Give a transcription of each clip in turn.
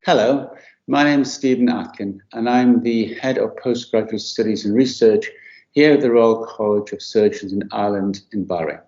Hello, my name is Stephen Atkin, and I'm the Head of Postgraduate Studies and Research here at the Royal College of Surgeons in Ireland in Bahrain.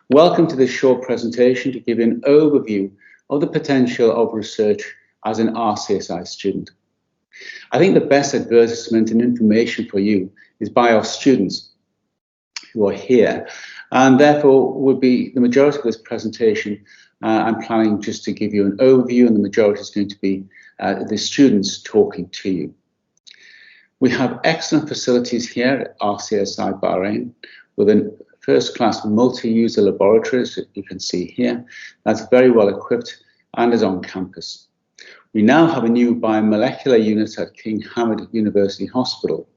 Welcome to this short presentation to give you an overview of the potential of research as an RCSI student. I think the best advertisement and information for you is by our students who are here, and therefore would be the majority of this presentation. I'm planning just to give you an overview, and the majority is going to be the students talking to you. We have excellent facilities here at RCSI Bahrain with a first-class multi-user laboratory, as you can see here, that's very well equipped and is on campus. We now have a new biomolecular unit at King Hamad University Hospital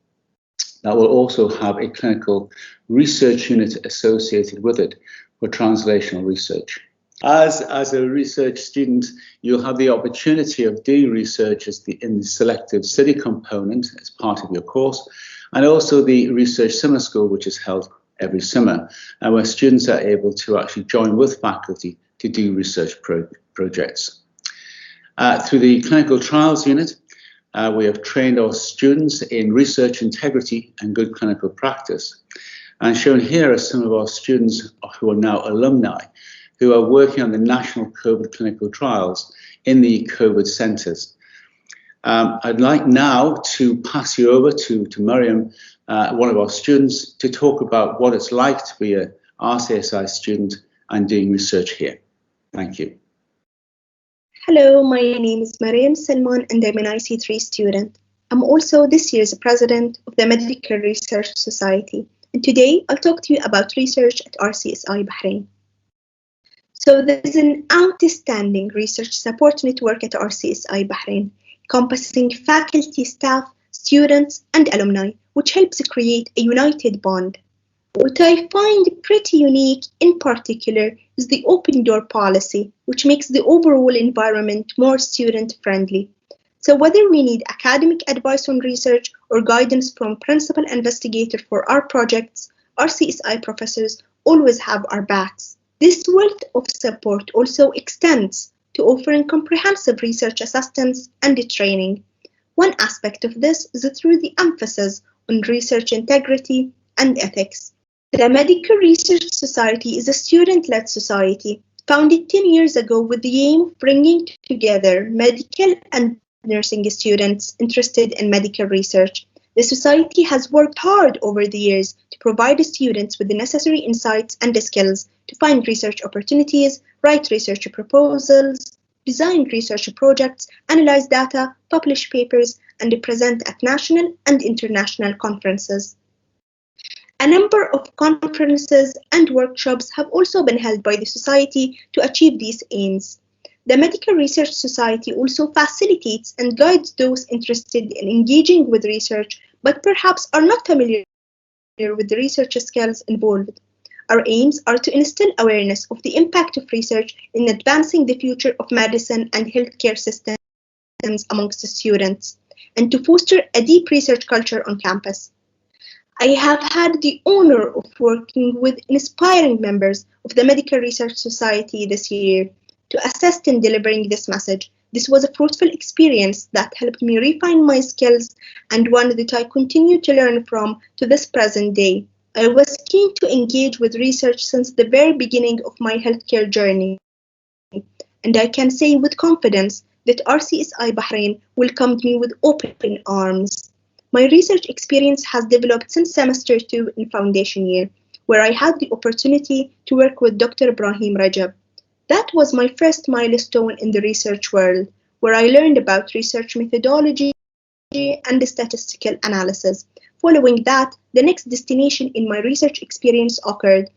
that will also have a clinical research unit associated with it for translational research. As a research student, you'll have the opportunity of doing research in the selective study component as part of your course, and also the research summer school, which is held every summer, and where students are able to actually join with faculty to do research projects. Through the clinical trials unit, we have trained our students in research integrity and good clinical practice. And shown here are some of our students who are now alumni, who are working on the national COVID clinical trials in the COVID centres. I'd like now to pass you over to Mariam, one of our students, to talk about what it's like to be an RCSI student and doing research here. Thank you. Hello, my name is Mariam Salman and I'm an IC3 student. I'm also this year's president of the Medical Research Society, and today I'll talk to you about research at RCSI Bahrain. So there is an outstanding research support network at RCSI Bahrain, encompassing faculty, staff, students, and alumni, which helps create a united bond. What I find pretty unique in particular is the open door policy, which makes the overall environment more student-friendly. So whether we need academic advice on research or guidance from principal investigator for our projects, RCSI professors always have our backs. This wealth of support also extends to offering comprehensive research assistance and training. One aspect of this is through the emphasis on research integrity and ethics. The Medical Research Society is a student-led society founded 10 years ago with the aim of bringing together medical and nursing students interested in medical research. The society has worked hard over the years to provide students with the necessary insights and skills to find research opportunities, write research proposals, design research projects, analyze data, publish papers, and present at national and international conferences. A number of conferences and workshops have also been held by the Society to achieve these aims. The Medical Research Society also facilitates and guides those interested in engaging with research, but perhaps are not familiar with the research skills involved. Our aims are to instill awareness of the impact of research in advancing the future of medicine and healthcare systems amongst the students, and to foster a deep research culture on campus. I have had the honor of working with inspiring members of the Medical Research Society this year to assist in delivering this message. This was a fruitful experience that helped me refine my skills and one that I continue to learn from to this present day. I was keen to engage with research since the very beginning of my healthcare journey, and I can say with confidence that RCSI Bahrain welcomed me with open arms. My research experience has developed since semester 2 in foundation year, where I had the opportunity to work with Dr. Ibrahim Rajab. That was my first milestone in the research world, where I learned about research methodology and statistical analysis. Following that, the next destination in my research experience occurred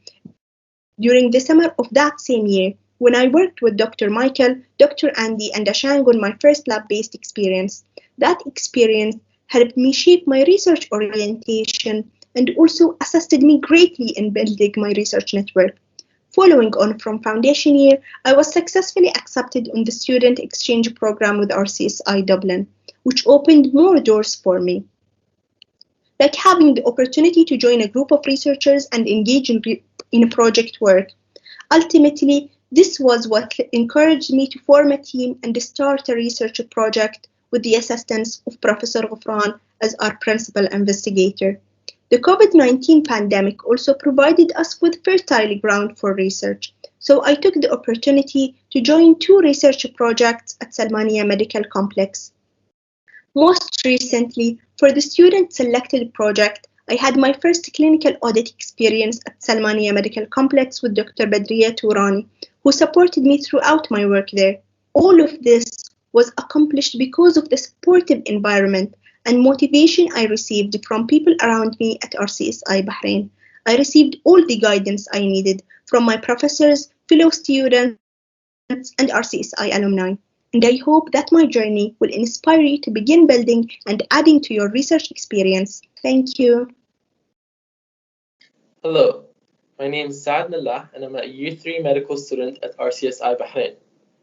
during the summer of that same year, when I worked with Dr. Michael, Dr. Andy, and Ashang on my first lab-based experience. That experience helped me shape my research orientation and also assisted me greatly in building my research network. Following on from foundation year, I was successfully accepted on the student exchange program with RCSI Dublin, which opened more doors for me, like having the opportunity to join a group of researchers and engage in project work. Ultimately, This was what encouraged me to form a team and start a research project with the assistance of Professor Ghufran as our principal investigator. The COVID-19 pandemic also provided us with fertile ground for research, so I took the opportunity to join 2 research projects at Salmania Medical Complex. Most recently, for the student-selected project, I had my first clinical audit experience at Salmania Medical Complex with Dr. Badriya Tourani, who supported me throughout my work there. All of this was accomplished because of the supportive environment and motivation I received from people around me at RCSI Bahrain. I received all the guidance I needed from my professors, fellow students, and RCSI alumni. And I hope that my journey will inspire you to begin building and adding to your research experience. Thank you. Hello, my name is Saad, and I'm a Year 3 medical student at RCSI Bahrain.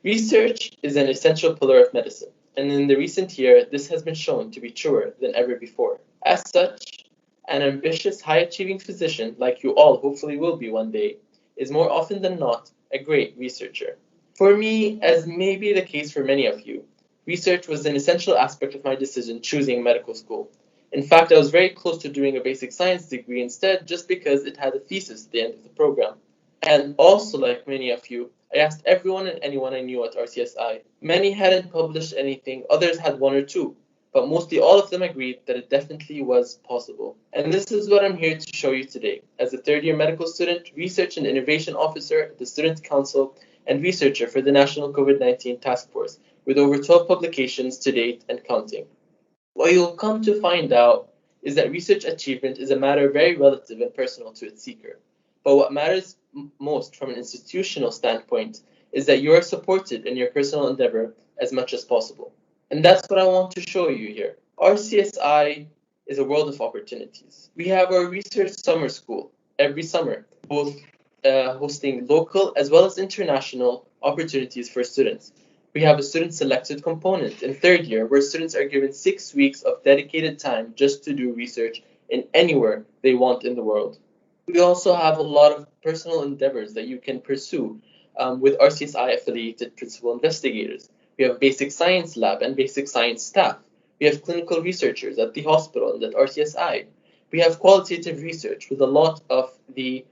Research is an essential pillar of medicine, and in the recent year, this has been shown to be truer than ever before. As such, an ambitious, high-achieving physician, like you all hopefully will be one day, is more often than not a great researcher. For me, as may be the case for many of you, research was an essential aspect of my decision choosing medical school. In fact, I was very close to doing a basic science degree instead, just because it had a thesis at the end of the program. And also, like many of you, I asked everyone and anyone I knew at RCSI. Many hadn't published anything, others had 1 or 2, but mostly all of them agreed that it definitely was possible. And this is what I'm here to show you today, as a third-year medical student, research and innovation officer at the Student Council, and researcher for the National COVID-19 Task Force, with over 12 publications to date and counting. What you'll come to find out is that research achievement is a matter very relative and personal to its seeker. But what matters most from an institutional standpoint is that you are supported in your personal endeavor as much as possible. And that's what I want to show you here. RCSI is a world of opportunities. We have our research summer school every summer, both hosting local as well as international opportunities for students. We have a student-selected component in third year where students are given 6 weeks of dedicated time just to do research in anywhere they want in the world. We also have a lot of personal endeavors that you can pursue with RCSI-affiliated principal investigators. We have basic science lab and basic science staff. We have clinical researchers at the hospital and at RCSI. We have qualitative research with a lot of the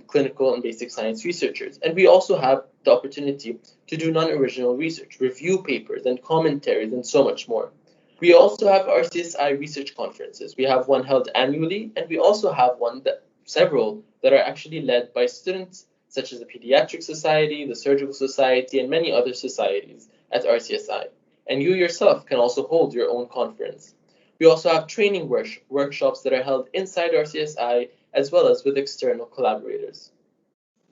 clinical and basic science researchers. And we also have the opportunity to do non-original research, review papers and commentaries, and so much more. We also have RCSI research conferences. We have one held annually, and we also have several that are actually led by students such as the Pediatric Society, the Surgical Society, and many other societies at RCSI. And you yourself can also hold your own conference. We also have training workshops that are held inside RCSI as well as with external collaborators.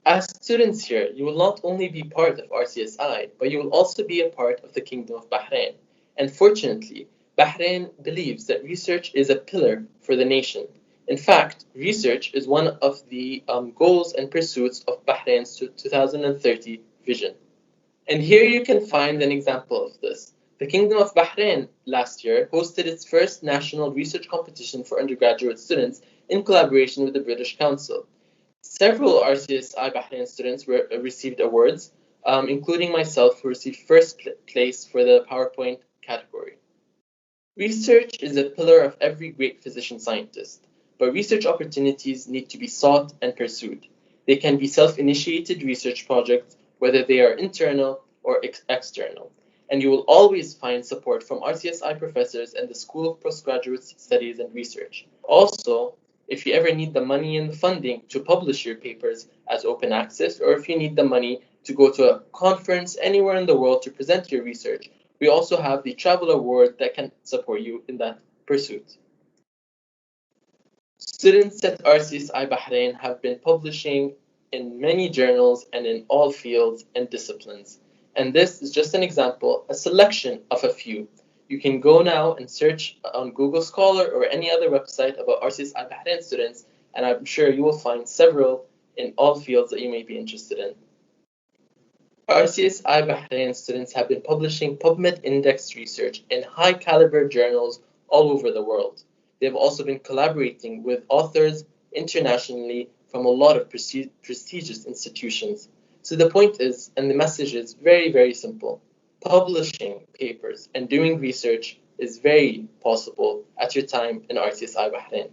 As students here, you will not only be part of RCSI, but you will also be a part of the Kingdom of Bahrain. And fortunately, Bahrain believes that research is a pillar for the nation. In fact, research is one of the goals and pursuits of Bahrain's 2030 vision. And here you can find an example of this. The Kingdom of Bahrain last year hosted its first national research competition for undergraduate students in collaboration with the British Council. Several RCSI Bahrain students received awards, including myself, who received first place for the PowerPoint category. Research is a pillar of every great physician-scientist, but research opportunities need to be sought and pursued. They can be self-initiated research projects, whether they are internal or external. And you will always find support from RCSI professors and the School of Postgraduate Studies and Research. Also, if you ever need the money and the funding to publish your papers as open access, or if you need the money to go to a conference anywhere in the world to present your research, we also have the Travel Award that can support you in that pursuit. Students at RCSI Bahrain have been publishing in many journals and in all fields and disciplines. And this is just an example, a selection of a few. You can go now and search on Google Scholar or any other website about RCSI Bahrain students, and I'm sure you will find several in all fields that you may be interested in. RCSI Bahrain students have been publishing PubMed indexed research in high caliber journals all over the world. They have also been collaborating with authors internationally from a lot of prestigious institutions. So the point is, and the message is very, very simple. Publishing papers and doing research is very possible at your time in RCSI Bahrain.